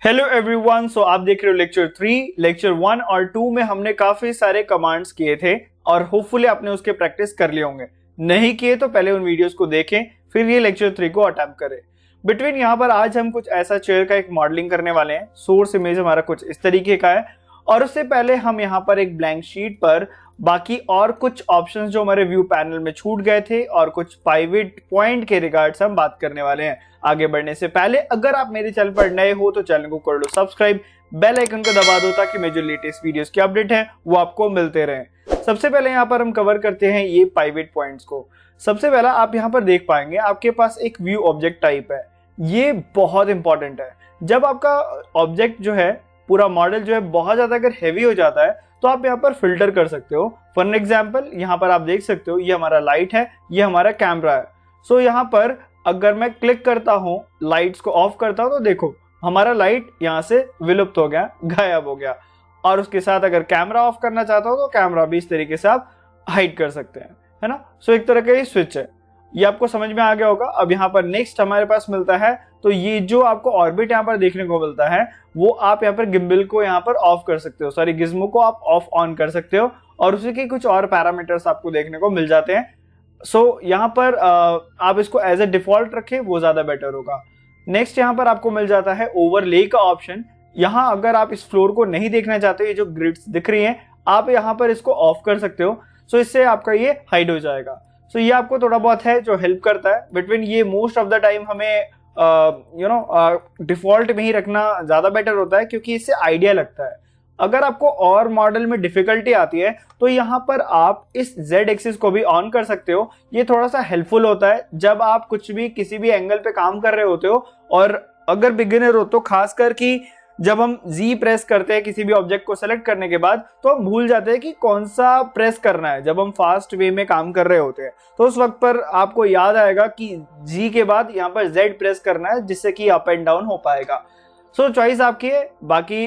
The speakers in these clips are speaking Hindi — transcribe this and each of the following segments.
Hello everyone. सो आप देख रहे हो लेक्चर 3। लेक्चर 1 और 2 में हमने काफी सारे कमांड्स किए थे और होपफुली आपने उसके प्रैक्टिस कर लिए होंगे। नहीं किए तो पहले उन वीडियोस को देखें, फिर ये लेक्चर 3 को अटेम्प्ट करें। बिटवीन यहाँ पर आज हम कुछ ऐसा चेयर का एक मॉडलिंग करने वाले हैं। सोर्स इमेज हमारा कुछ इस तरीके का है और उससे पहले हम यहाँ पर एक ब्लैंक शीट पर बाकी और कुछ ऑप्शंस जो हमारे व्यू पैनल में छूट गए थे और कुछ पाइवट पॉइंट के रिगार्ड्स हम बात करने वाले हैं। आगे बढ़ने से पहले अगर आप मेरे चैनल पर नए हो तो चैनल को कर लो सब्सक्राइब, बेल आइकन को दबा दो ताकि मैं जो लेटेस्ट वीडियोस की अपडेट है वो आपको मिलते रहें। सबसे पहले यहाँ पर हम कवर करते हैं ये पाइवट पॉइंट्स को। सबसे पहला आप यहाँ पर देख पाएंगे आपके पास एक व्यू ऑब्जेक्ट टाइप है। ये बहुत इंपॉर्टेंट है। जब आपका ऑब्जेक्ट जो है पूरा मॉडल जो है बहुत ज्यादा अगर हैवी हो जाता है तो आप यहाँ पर फिल्टर कर सकते हो। फॉर एग्जाम्पल यहाँ पर आप देख सकते हो ये हमारा लाइट है, ये हमारा कैमरा है। सो यहाँ पर अगर मैं क्लिक करता हूँ, लाइट्स को ऑफ करता हूँ तो देखो हमारा लाइट यहाँ से विलुप्त हो गया, गायब हो गया। और उसके साथ अगर कैमरा ऑफ करना चाहता हो तो कैमरा भी इस तरीके से आप हाइड कर सकते हैं, है ना। सो एक तरह का ये स्विच है। ये आपको समझ में आ गया होगा। अब यहाँ पर नेक्स्ट हमारे पास मिलता है तो ये जो आपको ऑर्बिट यहाँ पर देखने को मिलता है वो आप यहाँ पर गिम्बल को यहाँ पर ऑफ कर सकते हो, सॉरी गिज्मो को आप ऑफ ऑन कर सकते हो और उसी के कुछ और पैरामीटर्स आपको देखने को मिल जाते हैं। सो यहाँ पर आप इसको एज ए डिफॉल्ट रखें, वो ज्यादा बेटर होगा। नेक्स्ट यहाँ पर आपको मिल जाता है ओवरले का ऑप्शन। यहाँ अगर आप इस फ्लोर को नहीं देखना चाहते, ये जो ग्रिड्स दिख रही हैं आप यहाँ पर इसको ऑफ कर सकते हो। सो इससे आपका ये हाइड हो जाएगा। सो ये आपको थोड़ा बहुत है जो हेल्प करता है। बिटवीन ये मोस्ट ऑफ द टाइम हमें डिफॉल्ट में ही रखना ज्यादा बेटर होता है क्योंकि इससे आइडिया लगता है। अगर आपको और मॉडल में डिफिकल्टी आती है तो यहाँ पर आप इस Z एक्सिस को भी ऑन कर सकते हो। ये थोड़ा सा हेल्पफुल होता है जब आप कुछ भी किसी भी एंगल पे काम कर रहे होते हो और अगर बिगिनर हो तो खासकर कि जब हम Z प्रेस करते हैं किसी भी ऑब्जेक्ट को सेलेक्ट करने के बाद तो हम भूल जाते हैं कि कौन सा प्रेस करना है। जब हम फास्ट वे में काम कर रहे होते हैं तो उस वक्त पर आपको याद आएगा कि G के बाद यहाँ पर Z प्रेस करना है जिससे कि अप एंड डाउन हो पाएगा। सो चॉइस आपकी है। बाकी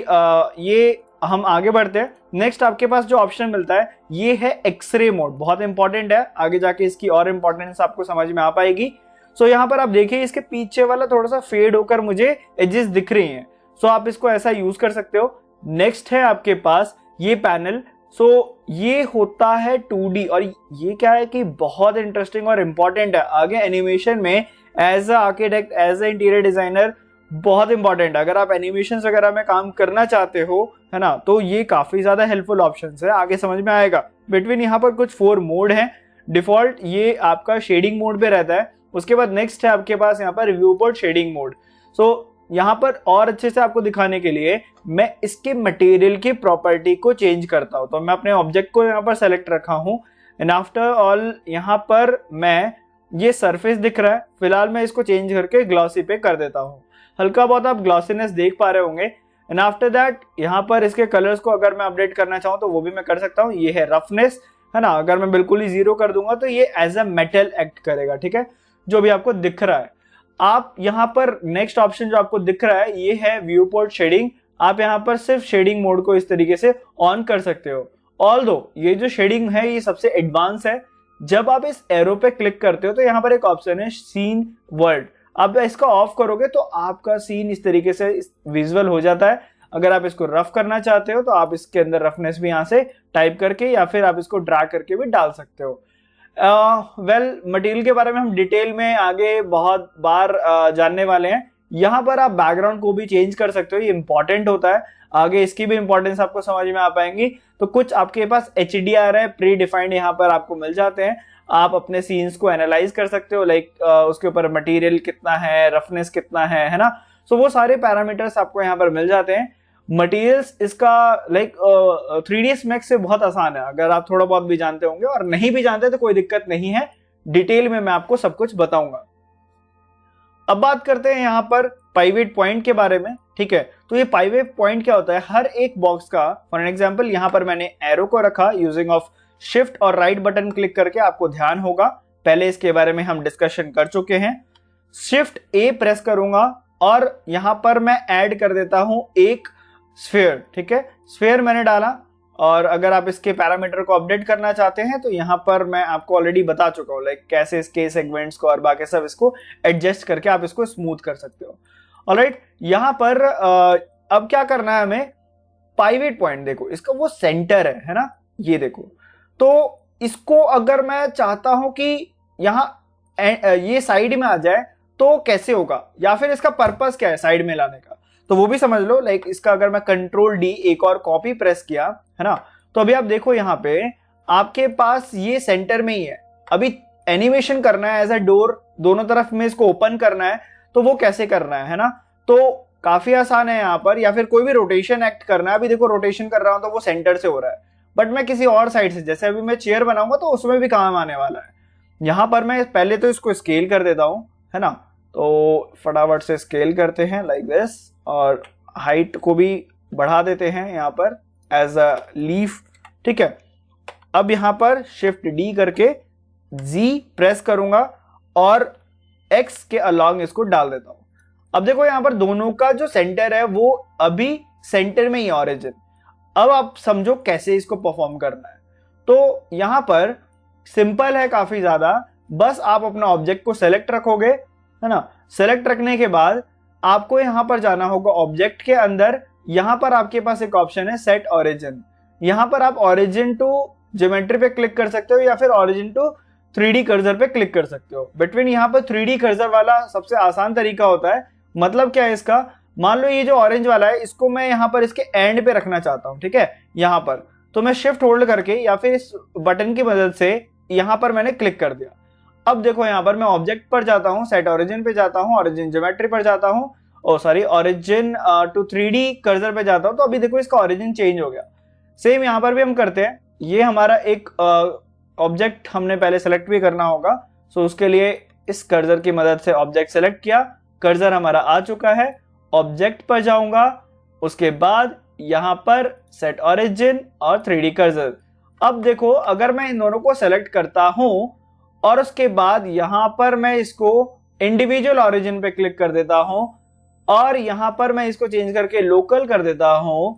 ये हम आगे बढ़ते हैं। नेक्स्ट आपके पास जो ऑप्शन मिलता है ये है एक्सरे मोड। बहुत इंपॉर्टेंट है, आगे जाके इसकी और इंपॉर्टेंस आपको समझ में आ पाएगी। सो यहाँ पर आप देखिए इसके पीछे वाला थोड़ा सा फेड होकर मुझे एजेस दिख रही हैं। सो आप इसको ऐसा यूज कर सकते हो। नेक्स्ट है आपके पास ये पैनल। सो ये होता है 2D और ये क्या है कि बहुत इंटरेस्टिंग और इंपॉर्टेंट है आगे एनिमेशन में। As a architect, as a interior designer बहुत इंपॉर्टेंट है। अगर आप एनिमेशन वगैरह में काम करना चाहते हो, है ना, तो ये काफी ज्यादा हेल्पफुल ऑप्शन है, आगे समझ में आएगा। बिटवीन यहाँ पर कुछ 4 मोड हैं। डिफॉल्ट ये आपका शेडिंग मोड पे रहता है। उसके बाद नेक्स्ट है आपके पास यहाँ पर व्यू पोर्ट शेडिंग मोड। सो यहाँ पर और अच्छे से आपको दिखाने के लिए मैं इसके मटेरियल की प्रॉपर्टी को चेंज करता हूँ। तो मैं अपने ऑब्जेक्ट को यहाँ पर सेलेक्ट रखा हूँ एंड आफ्टर ऑल यहाँ पर मैं ये सरफेस दिख रहा है, फिलहाल मैं इसको चेंज करके ग्लॉसी पे कर देता हूँ। हल्का बहुत आप ग्लॉसीनेस देख पा रहे होंगे। एंड आफ्टर दैट यहाँ पर इसके कलर्स को अगर मैं अपडेट करना चाहूँ तो वो भी मैं कर सकता हूँ। ये है रफनेस, है ना। अगर मैं बिल्कुल ही 0 कर दूंगा तो ये एज अ मेटल एक्ट करेगा, ठीक है, जो भी आपको दिख रहा है। आप यहाँ पर नेक्स्ट ऑप्शन जो आपको दिख रहा है ये है व्यू पोर्ट शेडिंग। आप यहाँ पर सिर्फ शेडिंग मोड को इस तरीके से ऑन कर सकते हो। ऑल्दो ये जो शेडिंग है ये सबसे एडवांस है। जब आप इस एरो पे क्लिक करते हो तो यहाँ पर एक ऑप्शन है सीन वर्ल्ड। आप इसका ऑफ करोगे तो आपका सीन इस तरीके से विजुअल हो जाता है। अगर आप इसको रफ करना चाहते हो तो आप इसके अंदर रफनेस भी यहाँ से टाइप करके या फिर आप इसको ड्रैग करके भी डाल सकते हो। मटेरियल के बारे में हम डिटेल में आगे बहुत बार जानने वाले हैं। यहाँ पर आप बैकग्राउंड को भी चेंज कर सकते हो, ये इंपॉर्टेंट होता है। आगे इसकी भी इंपॉर्टेंस आपको समझ में आ पाएंगी। तो कुछ आपके पास HDR है, प्री डिफाइंड यहाँ पर आपको मिल जाते हैं। आप अपने सीन्स को एनालाइज कर सकते हो, लाइक उसके ऊपर मटेरियल कितना है, रफनेस कितना है ना। सो वो सारे पैरामीटर्स आपको यहाँ पर मिल जाते हैं। मटेरियल्स इसका लाइक 3ds Max से बहुत आसान है अगर आप थोड़ा बहुत भी जानते होंगे, और नहीं भी जानते तो कोई दिक्कत नहीं है, डिटेल में मैं आपको सब कुछ बताऊंगा। अब बात करते हैं यहाँ पर पाइवट पॉइंट के बारे में, ठीक है। तो ये पाइवट पॉइंट क्या होता है, हर एक बॉक्स का, फॉर एग्जांपल यहाँ पर मैंने एरो को रखा यूजिंग ऑफ शिफ्ट और राइट बटन क्लिक करके, आपको ध्यान होगा पहले इसके बारे में हम डिस्कशन कर चुके हैं। शिफ्ट A प्रेस करूंगा और यहां पर मैं ऐड कर देता हूं एक स्फीयर, ठीक है। स्फीयर मैंने डाला और अगर आप इसके पैरामीटर को अपडेट करना चाहते हैं तो यहाँ पर मैं आपको ऑलरेडी बता चुका हूँ, लाइक कैसे इसके सेगमेंट्स को और बाकी सब इसको एडजस्ट करके आप इसको स्मूथ कर सकते हो। ऑलराइट, यहाँ पर अब क्या करना है हमें, पाइवेट पॉइंट देखो इसका वो सेंटर है ना, ये देखो। तो इसको अगर मैं चाहता हूं कि यहाँ ये साइड में आ जाए तो कैसे होगा, या फिर इसका पर्पस क्या है साइड में लाने का, तो वो भी समझ लो। लाइक इसका अगर मैं कंट्रोल डी एक और कॉपी प्रेस किया है ना, तो अभी आप देखो यहाँ पे आपके पास ये सेंटर में ही है। अभी एनिमेशन करना है एज अ डोर, दोनों तरफ में इसको ओपन करना है, तो वो कैसे करना है ना, तो काफी आसान है यहाँ पर। या फिर कोई भी रोटेशन एक्ट करना है, अभी देखो रोटेशन कर रहा हूं तो वो सेंटर से हो रहा है, बट मैं किसी और साइड से, जैसे अभी मैं चेयर बनाऊंगा तो उसमें भी काम आने वाला है। यहाँ पर मैं पहले तो इसको स्केल कर देता हूं, है ना, तो फटाफट से स्केल करते हैं लाइक दिस, और हाइट को भी बढ़ा देते हैं यहाँ पर एज अ लीफ, ठीक है। अब यहाँ पर शिफ्ट डी करके जी प्रेस करूंगा और एक्स के अलॉन्ग इसको डाल देता हूं। अब देखो यहाँ पर दोनों का जो सेंटर है वो अभी सेंटर में ही ऑरिजिन। अब आप समझो कैसे इसको परफॉर्म करना है। तो यहाँ पर सिंपल है काफी ज्यादा, बस आप अपना ऑब्जेक्ट को सेलेक्ट रखोगे, है ना। सेलेक्ट रखने के बाद आपको यहाँ पर जाना होगा ऑब्जेक्ट के अंदर, यहाँ पर आपके पास एक ऑप्शन है सेट ऑरिजिन। यहाँ पर आप ऑरिजिन टू ज्योमेट्री पे क्लिक कर सकते हो या फिर ऑरिजिन टू 3D कर्सर पे क्लिक कर सकते हो। बिटवीन यहाँ पर 3D कर्सर वाला सबसे आसान तरीका होता है। मतलब क्या है इसका, मान लो ये जो ऑरेंज वाला है इसको मैं यहाँ पर इसके एंड पे रखना चाहता हूँ, ठीक है, यहाँ पर, तो मैं शिफ्ट होल्ड करके या फिर इस बटन की मदद से यहाँ पर मैंने क्लिक कर दिया। अब देखो यहाँ पर मैं ऑब्जेक्ट पर जाता हूँ, सेट ऑरिजिन पे जाता हूँ, ऑरिजिन ज्योमेट्री पर जाता हूँ, ऑरिजिन टू 3D कर्सर पे जाता हूँ, तो अभी देखो इसका ऑरिजिन चेंज हो गया। सेम यहाँ पर भी हम करते हैं। ये हमारा एक ऑब्जेक्ट हमने पहले सेलेक्ट भी करना होगा, सो उसके लिए इस कर्सर की मदद से ऑब्जेक्ट सेलेक्ट किया, कर्सर हमारा आ चुका है। ऑब्जेक्ट पर जाऊंगा, उसके बाद यहां पर सेट ऑरिजिन और 3D कर्सर। अब देखो अगर मैं इन दोनों को सेलेक्ट करता हूं और उसके बाद यहां पर मैं इसको इंडिविजुअल ऑरिजिन पे क्लिक कर देता हूं और यहां पर मैं इसको चेंज करके लोकल कर देता हूं,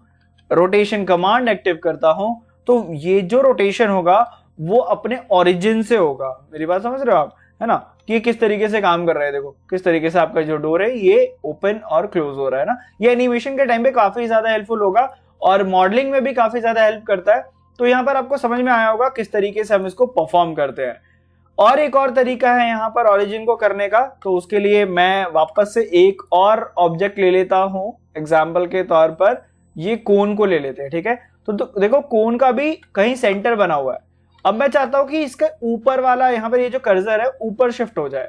रोटेशन कमांड एक्टिव करता हूं, तो ये जो रोटेशन होगा वो अपने ओरिजिन से होगा। मेरी बात समझ रहे हो आप, है ना, कि किस तरीके से काम कर रहा है। देखो किस तरीके से आपका जो डोर है ये ओपन और क्लोज हो रहा है ना। ये एनिमेशन के टाइम पे काफी ज्यादा हेल्पफुल होगा और मॉडलिंग में भी काफी ज्यादा हेल्प करता है। तो यहाँ पर आपको समझ में आया होगा किस तरीके से हम इसको परफॉर्म करते हैं। और एक और तरीका है यहाँ पर ओरिजिन को करने का, तो उसके लिए मैं वापस से एक और ऑब्जेक्ट ले लेता हूँ। एग्जाम्पल के तौर पर ये कोन को ले लेते हैं, ठीक है। तो देखो कोन का भी कहीं सेंटर बना हुआ है। अब मैं चाहता हूं कि इसका ऊपर वाला यहाँ पर ये जो कर्सर है ऊपर शिफ्ट हो जाए।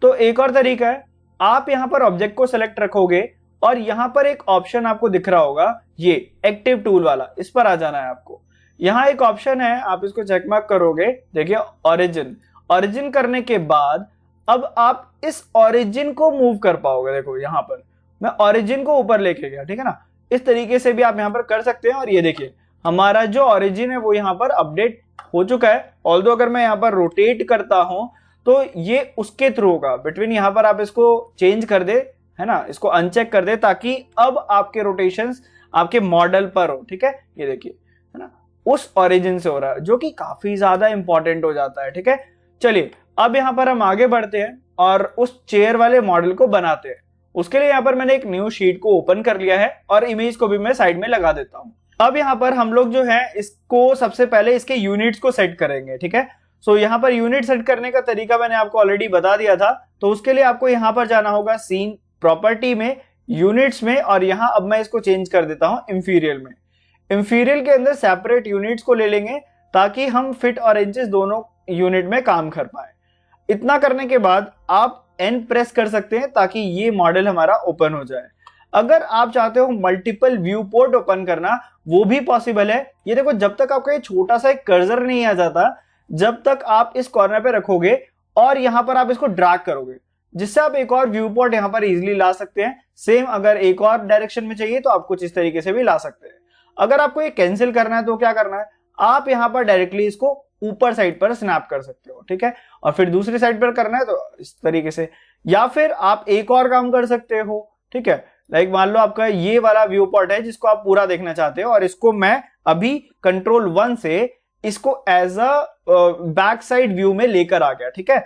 तो एक और तरीका है, आप यहाँ पर ऑब्जेक्ट को सेलेक्ट रखोगे और यहाँ पर एक ऑप्शन आपको दिख रहा होगा, ये एक्टिव टूल वाला, इस पर आ जाना है आपको। यहाँ एक ऑप्शन है, आप इसको चेक मार्क करोगे, देखिए ऑरिजिन। ऑरिजिन करने के बाद अब आप इस ऑरिजिन को मूव कर पाओगे। देखो यहाँ पर मैं ऑरिजिन को ऊपर लेके गया, ठीक है ना। इस तरीके से भी आप यहाँ पर कर सकते हैं। और ये देखिए हमारा जो ऑरिजिन है वो यहाँ पर अपडेट हो चुका है। ऑल्दो अगर मैं यहाँ पर रोटेट करता हूं तो ये उसके थ्रू होगा। बिटवीन यहाँ पर आप इसको चेंज कर दे, है ना, इसको अनचेक कर दे ताकि अब आपके रोटेशंस आपके मॉडल पर हो, ठीक है। ये देखिए, है ना, उस ऑरिजिन से हो रहा है, जो कि काफी ज्यादा इंपॉर्टेंट हो जाता है, ठीक है। चलिए अब यहाँ पर हम आगे बढ़ते हैं और उस चेयर वाले मॉडल को बनाते हैं। उसके लिए यहाँ पर मैंने एक न्यू शीट को ओपन कर लिया है और इमेज को भी मैं साइड में लगा देता हूँ। अब यहाँ पर हम लोग जो है इसको सबसे पहले इसके यूनिट्स को सेट करेंगे, ठीक है। सो यहाँ पर यूनिट सेट करने का तरीका मैंने आपको ऑलरेडी बता दिया था। तो उसके लिए आपको यहाँ पर जाना होगा सीन प्रॉपर्टी में, यूनिट्स में, और यहाँ अब मैं इसको चेंज कर देता हूँ इंफीरियल में। इंफीरियल के अंदर सेपरेट यूनिट्स को ले लेंगे ताकि हम फिट और इंचेस दोनों यूनिट में काम कर पाए। इतना करने के बाद आप एन प्रेस कर सकते हैं ताकि ये मॉडल हमारा ओपन हो जाए। अगर आप चाहते हो मल्टीपल व्यू पोर्ट ओपन करना, वो भी पॉसिबल है। ये देखो जब तक आपका ये छोटा सा एक कर्सर नहीं आ जाता, जब तक आप इस कॉर्नर पे रखोगे और यहाँ पर आप इसको ड्रैग करोगे, जिससे आप एक और व्यू पोर्ट यहाँ पर इजीली ला सकते हैं। सेम अगर एक और डायरेक्शन में चाहिए तो आप कुछ इस तरीके से भी ला सकते हैं। अगर आपको ये कैंसिल करना है तो क्या करना है, आप यहाँ पर डायरेक्टली इसको ऊपर साइड पर स्नैप कर सकते हो, ठीक है। और फिर दूसरी साइड पर करना है तो इस तरीके से, या फिर आप एक और काम कर सकते हो, ठीक है। लाइक मान लो आपका ये वाला व्यू पॉइंट है जिसको आप पूरा देखना चाहते हो और इसको मैं अभी कंट्रोल 1 से इसको as a back side view में लेकर आ गया, ठीक है।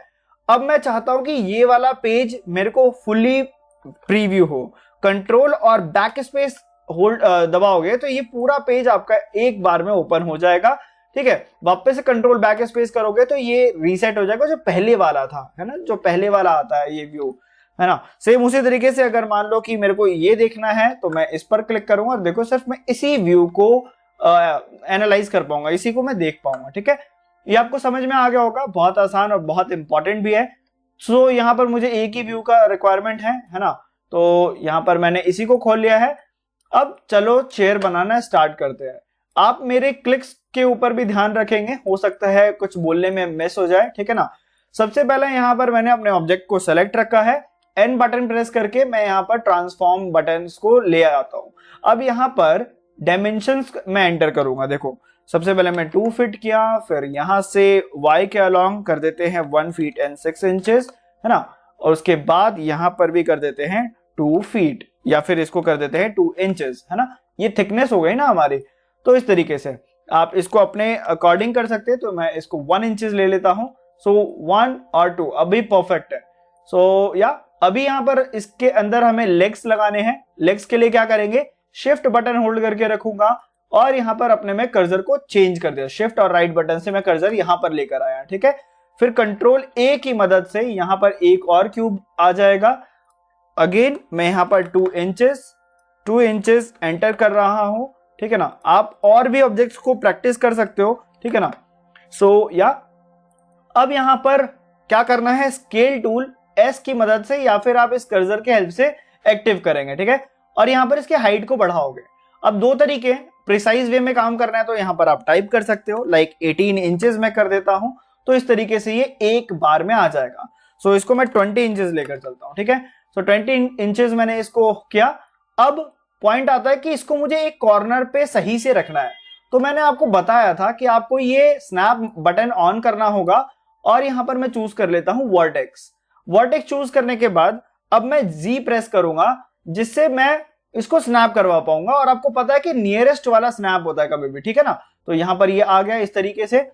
अब मैं चाहता हूं कि ये वाला पेज मेरे को फुली प्रीव्यू हो। कंट्रोल और बैक स्पेस होल्ड दबाओगे तो ये पूरा पेज आपका एक बार में ओपन हो जाएगा, ठीक है। वापस से कंट्रोल बैक स्पेस करोगे तो ये रीसेट हो जाएगा, जो पहले वाला था, है ना, जो पहले वाला आता है ये व्यू, है ना। सेम उसी तरीके से अगर मान लो कि मेरे को ये देखना है तो मैं इस पर क्लिक करूंगा और देखो सिर्फ मैं इसी व्यू को एनालाइज कर पाऊंगा, इसी को मैं देख पाऊंगा, ठीक है। ये आपको समझ में आ गया होगा, बहुत आसान और बहुत इंपॉर्टेंट भी है। सो यहाँ पर मुझे एक ही व्यू का रिक्वायरमेंट है ना, तो यहाँ पर मैंने इसी को खोल लिया है। अब चलो चेयर बनाना स्टार्ट करते हैं। आप मेरे क्लिक्स के ऊपर भी ध्यान रखेंगे, हो सकता है कुछ बोलने में मिस हो जाए, ठीक है ना। सबसे पहले यहाँ पर मैंने अपने ऑब्जेक्ट को सेलेक्ट रखा है, एन बटन प्रेस करके मैं यहाँ पर ट्रांसफॉर्म बटन को ले आता हूँ। अब यहाँ पर डायमेंशंस मैं एंटर करूंगा। देखो सबसे पहले मैं 2 फीट किया, फिर यहाँ से y के अलोंग कर देते हैं 1 फीट एंड 6 इंचेस, है ना। और उसके बाद यहाँ पर भी कर देते हैं 2 फीट या फिर इसको कर देते हैं 2 इंचेस, है ना। ये थिकनेस हो गई ना हमारी। तो इस तरीके से आप इसको अपने अकॉर्डिंग कर सकते हैं, तो मैं इसको 1 इंचेस ले लेता हूं। सो 1 और 2 अभी परफेक्ट है। सो या अभी यहाँ पर इसके अंदर हमें लेग्स लगाने हैं। लेग्स के लिए क्या करेंगे, शिफ्ट बटन होल्ड करके रखूंगा और यहाँ पर अपने में कर्सर को चेंज कर दिया, शिफ्ट और राइट बटन से मैं कर्सर यहाँ पर लेकर आया, ठीक है। फिर कंट्रोल ए की मदद से यहाँ पर एक और क्यूब आ जाएगा। अगेन मैं यहाँ पर 2 इंचेस एंटर कर रहा हूं, ठीक है ना। आप और भी ऑब्जेक्ट्स को प्रैक्टिस कर सकते हो, ठीक है ना। सो या अब यहाँ पर क्या करना है, स्केल टूल एस की मदद से या फिर आप इस कर्सर के हेल्प से एक्टिव करेंगे, ठीक है। और यहाँ पर इसके हाइट को बढ़ाओगे। अब 2 तरीके हैं, प्रिसाइज वे में काम करना है तो यहाँ पर आप टाइप कर सकते हो, लाइक 18 इंचेस में कर देता हूं, तो इस तरीके से ये एक बार में आ जाएगा। सो इसको मैं 20 इंचेस लेकर चलता हूं, ठीक है। सो 20 इंचेस मैंने इसको किया। अब पॉइंट आता है कि इसको मुझे एक कॉर्नर पे सही से रखना है। तो मैंने आपको बताया था कि आपको ये स्नैप बटन ऑन करना होगा और यहाँ पर मैं चूज कर लेता हूं वर्टेक्स। वर्टेक्स चूज करने के बाद अब मैं जी प्रेस करूंगा, जिससे मैं इसको स्नैप करवा पाऊंगा। और आपको पता है कि नियरेस्ट वाला स्नैप होता है कभी भी, ठीक है ना। तो यहाँ पर ये आ गया इस तरीके से।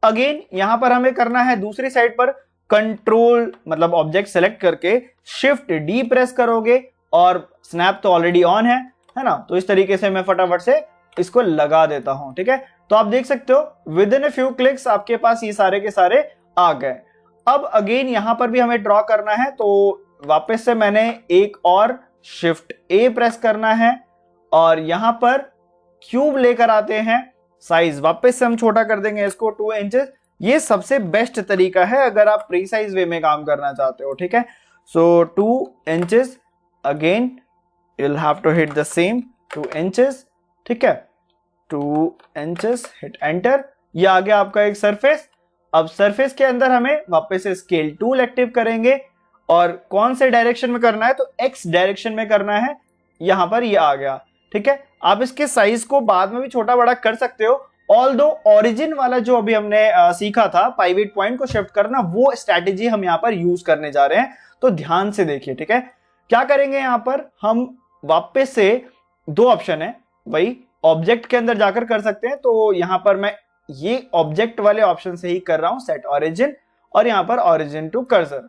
अगेन यहाँ पर हमें करना है दूसरी साइड पर कंट्रोल मतलब ऑब्जेक्ट सेलेक्ट करके शिफ्ट डी प्रेस करोगे और स्नैप तो ऑलरेडी ऑन है ना। तो इस तरीके से मैं फटाफट से इसको लगा देता हूं, ठीक है। तो आप देख सकते हो with in a few clicks आपके पास ये सारे के सारे आ गए। अब अगेन यहां पर भी हमें ड्रॉ करना है, तो वापस से मैंने एक और शिफ्ट ए प्रेस करना है और यहां पर क्यूब लेकर आते हैं। साइज वापस से हम छोटा कर देंगे इसको 2 इंचेस। ये सबसे बेस्ट तरीका है अगर आप प्रीसाइज वे में काम करना चाहते हो, ठीक है। सो 2 inches again you'll have to hit the same 2 inches, ठीक है। 2 इंचेस हिट एंटर। ये आ गया आपका एक सरफेस। अब सरफेस के अंदर हमें वापस से स्केल टूल एक्टिव करेंगे और कौन से डायरेक्शन में करना है, तो एक्स डायरेक्शन में करना है। यहां पर ये आ गया, ठीक है। आप इसके साइज को बाद में भी छोटा बड़ा कर सकते हो। ऑल्दो ओरिजिन वाला जो अभी हमने सीखा था पाइवेट पॉइंट को शिफ्ट करना, वो स्ट्रैटेजी हम यहाँ पर यूज करने जा रहे हैं, तो ध्यान से देखिए, ठीक है। क्या करेंगे यहाँ पर हम वापस से 2 ऑप्शन है, वही ऑब्जेक्ट के अंदर जाकर कर सकते हैं। तो यहाँ पर मैं ये ऑब्जेक्ट वाले ऑप्शन से ही कर रहा हूं, सेट ओरिजिन और यहाँ पर ओरिजिन टू कर्सर।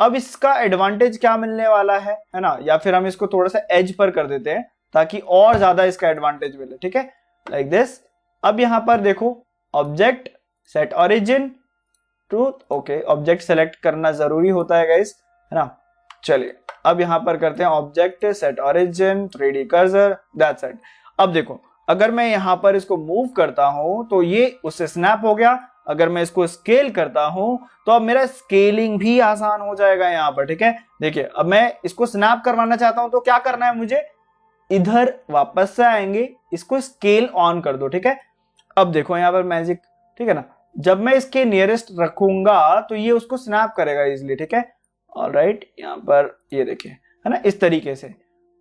अब इसका एडवांटेज क्या मिलने वाला है ना, या फिर हम इसको थोड़ा सा एज पर कर देते हैं ताकि और ज्यादा इसका एडवांटेज मिले, ठीक है, लाइक दिस। अब यहाँ पर देखो object set origin to, okay object select करना जरूरी होता है गाइस, है ना। चलिए अब यहां पर करते हैं object set origin 3D cursor, that's it. अब देखो अगर मैं यहां पर इसको मूव करता हूं तो ये उससे स्नैप हो गया। अगर मैं इसको स्केल करता हूं तो अब मेरा स्केलिंग भी आसान हो जाएगा यहाँ पर, ठीक है। देखिए अब मैं इसको स्नैप करवाना चाहता हूं तो क्या करना है मुझे, इधर वापस से आएंगे, इसको स्केल ऑन कर दो, ठीक है। अब देखो यहाँ पर मैजिक, ठीक है ना। जब मैं इसके नियरेस्ट रखूंगा तो ये उसको स्नैप करेगा इजिली, ठीक है। ऑलराइट, यहाँ पर ये देखिए, है ना, इस तरीके से।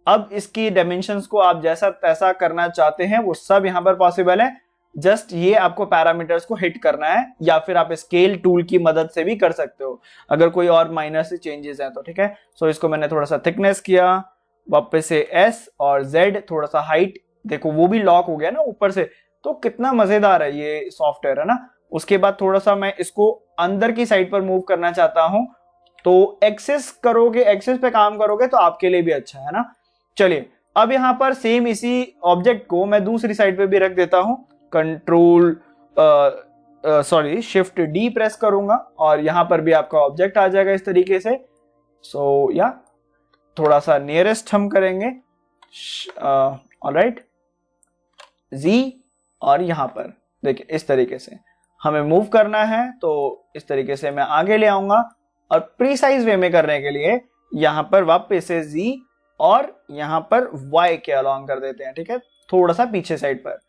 अब इसकी डायमेंशंस को आप जैसा तैसा करना चाहते हैं वो सब यहाँ पर पॉसिबल है। जस्ट ये आपको पैरामीटर्स को हिट करना है या फिर आप स्केल टूल की मदद से भी कर सकते हो अगर कोई और माइनर से चेंजेस हैं तो, ठीक है। सो इसको मैंने थोड़ा सा थिकनेस किया, वापस से एस और जेड, थोड़ा सा हाइट, देखो वो भी लॉक हो गया ना ऊपर से, तो कितना मजेदार है ये सॉफ्टवेयर, है ना। उसके बाद थोड़ा सा मैं इसको अंदर की साइड पर मूव करना चाहता हूं तो एक्सेस करोगे, एक्सेस पे काम करोगे तो आपके लिए भी अच्छा है ना। चलिए अब यहाँ पर सेम इसी ऑब्जेक्ट को मैं दूसरी साइड पे भी रख देता हूँ। Control sorry shift D press करूंगा और यहाँ पर भी आपका ऑब्जेक्ट आ जाएगा इस तरीके से। सो या थोड़ा सा नियरेस्ट हम करेंगे, ऑलराइट जी, और यहाँ पर देखिए इस तरीके से हमें मूव करना है, तो इस तरीके से मैं आगे ले आऊंगा और प्रीसाइज वे में करने के लिए यहाँ पर वापस से जी और यहाँ पर y के अलोंग कर देते हैं, ठीक है, थोड़ा सा पीछे साइड पर।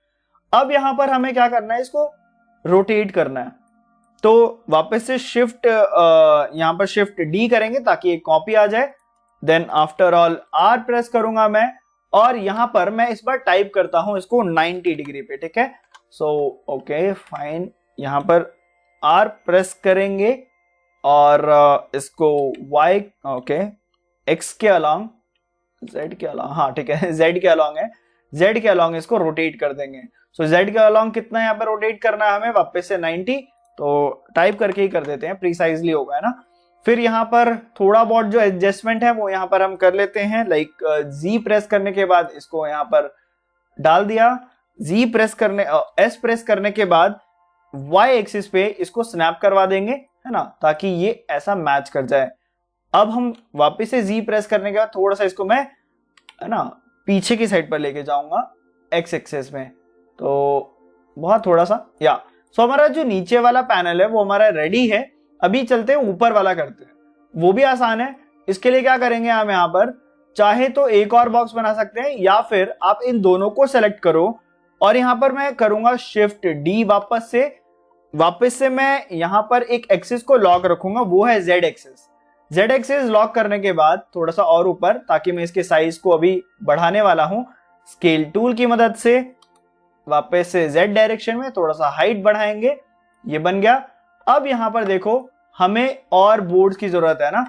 अब यहाँ पर हमें क्या करना है, इसको रोटेट करना है, तो वापस से शिफ्ट यहाँ पर शिफ्ट डी करेंगे ताकि एक कॉपी आ जाए। Then after all R press करूंगा मैं और यहाँ पर मैं इस बार टाइप करता हूं इसको 90 डिग्री पे, ठीक है। सो ओके फाइन, यहाँ पर आर प्रेस करेंगे और इसको y ओके x के अलोंग, z के अलोंग, हाँ ठीक है z के अलोंग है, z के अलोंग इसको रोटेट कर देंगे। सो z के अलोंग कितना यहाँ पर रोटेट करना है हमें, वापस से 90, तो टाइप करके ही कर देते हैं, प्रीसाइजली होगा है ना। फिर यहाँ पर थोड़ा बहुत जो एडजस्टमेंट है वो यहाँ पर हम कर लेते हैं, लाइक Z प्रेस करने के बाद इसको यहाँ पर डाल दिया, Z प्रेस करने S प्रेस करने के बाद Y एक्सिस पे इसको स्नैप करवा देंगे, है ना, ताकि ये ऐसा मैच कर जाए। अब हम वापस से Z प्रेस करने के बाद थोड़ा सा इसको मैं, है ना, पीछे की साइड पर लेके जाऊंगा X एक्सिस में, तो बहुत थोड़ा सा या। सो हमारा जो नीचे वाला पैनल है वो हमारा रेडी है। अभी चलते हैं ऊपर वाला करते हैं, वो भी आसान है। इसके लिए क्या करेंगे, हम यहाँ पर चाहे तो एक और बॉक्स बना सकते हैं या फिर आप इन दोनों को सेलेक्ट करो और यहाँ पर मैं करूंगा शिफ्ट डी, वापस से मैं यहाँ पर एक एक्सिस को लॉक रखूंगा, वो है Z axis. Z axis lock करने के बाद थोड़ा सा और ऊपर, ताकि मैं इसके साइज को अभी बढ़ाने वाला हूं स्केल टूल की मदद से, वापस से जेड डायरेक्शन में थोड़ा सा हाइट बढ़ाएंगे, ये बन गया। अब यहाँ पर देखो हमें और बोर्ड्स की जरूरत है ना,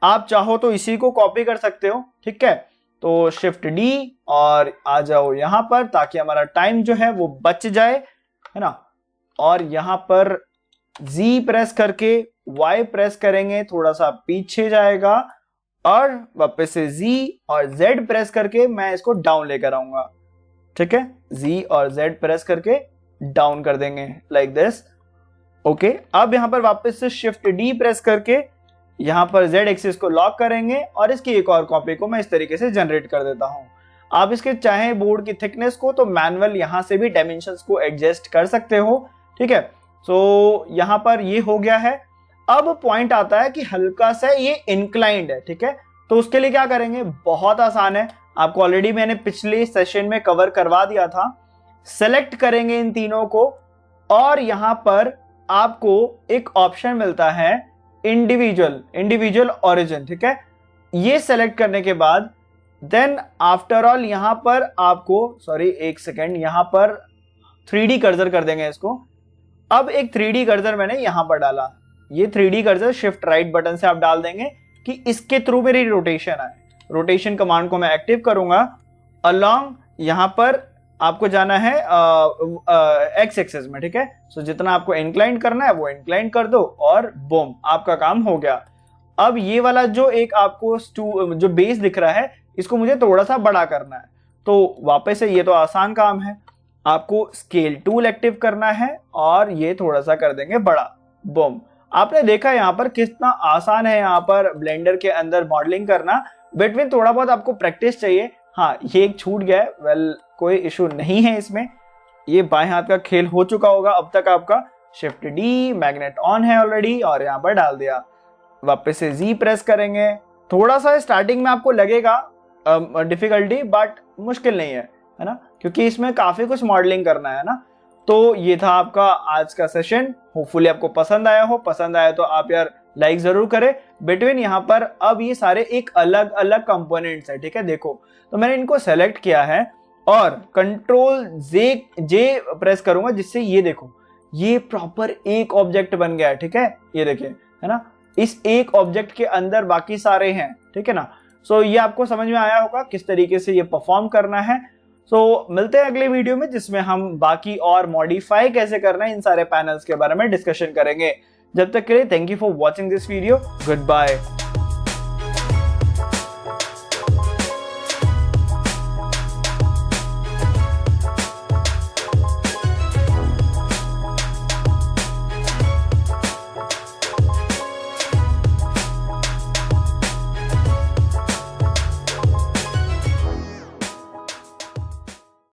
आप चाहो तो इसी को कॉपी कर सकते हो, ठीक है। तो शिफ्ट डी और आ जाओ यहाँ पर, ताकि हमारा टाइम जो है वो बच जाए, है ना। और यहाँ पर Z प्रेस करके Y प्रेस करेंगे, थोड़ा सा पीछे जाएगा और वापस से Z और Z प्रेस करके मैं इसको डाउन लेकर आऊंगा, ठीक है। Z और Z प्रेस करके डाउन कर देंगे लाइक दिस, ओके। अब यहाँ पर वापस से शिफ्ट डी प्रेस करके यहाँ पर Z एक्सिस को लॉक करेंगे और इसकी एक और कॉपी को मैं इस तरीके से जनरेट कर देता हूँ। आप इसके चाहे बोर्ड की थिकनेस को तो मैनुअल यहाँ से भी डायमेंशंस को एडजस्ट कर सकते हो, ठीक है। सो यहाँ पर ये हो गया है। अब पॉइंट आता है कि हल्का सा ये इंक्लाइंड है, ठीक है। तो उसके लिए क्या करेंगे, बहुत आसान है, आपको ऑलरेडी मैंने पिछले सेशन में कवर करवा दिया था। सेलेक्ट करेंगे इन तीनों को और यहाँ पर आपको एक ऑप्शन मिलता है इंडिविजुअल ओरिजिन, ठीक है। ये सेलेक्ट करने के बाद देन आफ्टर ऑल यहाँ पर आपको, सॉरी एक सेकेंड, यहाँ पर 3D कर्सर कर देंगे इसको। अब एक 3D कर्सर मैंने यहाँ पर डाला, ये 3D cursor shift right button से आप डाल देंगे कि इसके थ्रू मेरी रोटेशन आए। रोटेशन कमांड को मैं एक्टिव करूंगा, अलोंग यहाँ पर आपको जाना है एक्स एक्सिस में, ठीक है। सो जितना आपको इंक्लाइन करना है वो इंक्लाइन कर दो और बूम, आपका काम हो गया। अब ये वाला जो एक आपको जो बेस दिख रहा है, इसको मुझे थोड़ा सा बड़ा करना है, तो वापस से ये तो आसान काम है, आपको स्केल टूल एक्टिव करना है और ये थोड़ा सा कर देंगे बड़ा, बूम। आपने देखा यहाँ पर कितना आसान है यहाँ पर ब्लेंडर के अंदर मॉडलिंग करना। बिटवीन थोड़ा बहुत आपको प्रैक्टिस चाहिए। हाँ, ये एक छूट गया है, वेल कोई इशू नहीं है इसमें, ये बाएं हाथ का खेल हो चुका होगा अब तक आपका। शिफ्ट डी, मैग्नेट ऑन है ऑलरेडी और यहाँ पर डाल दिया, वापस से जी प्रेस करेंगे। थोड़ा सा स्टार्टिंग में आपको लगेगा डिफिकल्टी, बट मुश्किल नहीं है ना, क्योंकि इसमें काफी कुछ मॉडलिंग करना है ना। तो ये था आपका आज का सेशन, होपफुली आपको पसंद आया हो। पसंद आया तो आप यार लाइक जरूर करें। बिटवीन यहाँ पर अब ये सारे एक अलग अलग कंपोनेंट्स है, ठीक है। देखो तो मैंने इनको सेलेक्ट किया है और कंट्रोल जे प्रेस करूंगा, जिससे ये देखो ये प्रॉपर एक ऑब्जेक्ट बन गया है, ठीक है। ये देखिए, है ना, इस एक ऑब्जेक्ट के अंदर बाकी सारे हैं, ठीक है ना। सो ये आपको समझ में आया होगा किस तरीके से ये परफॉर्म करना है। सो मिलते हैं अगले वीडियो में, जिसमें हम बाकी और मॉडिफाई कैसे करना है इन सारे पैनल्स के बारे में डिस्कशन करेंगे। जब तक के लिए thank you for watching this video, good bye.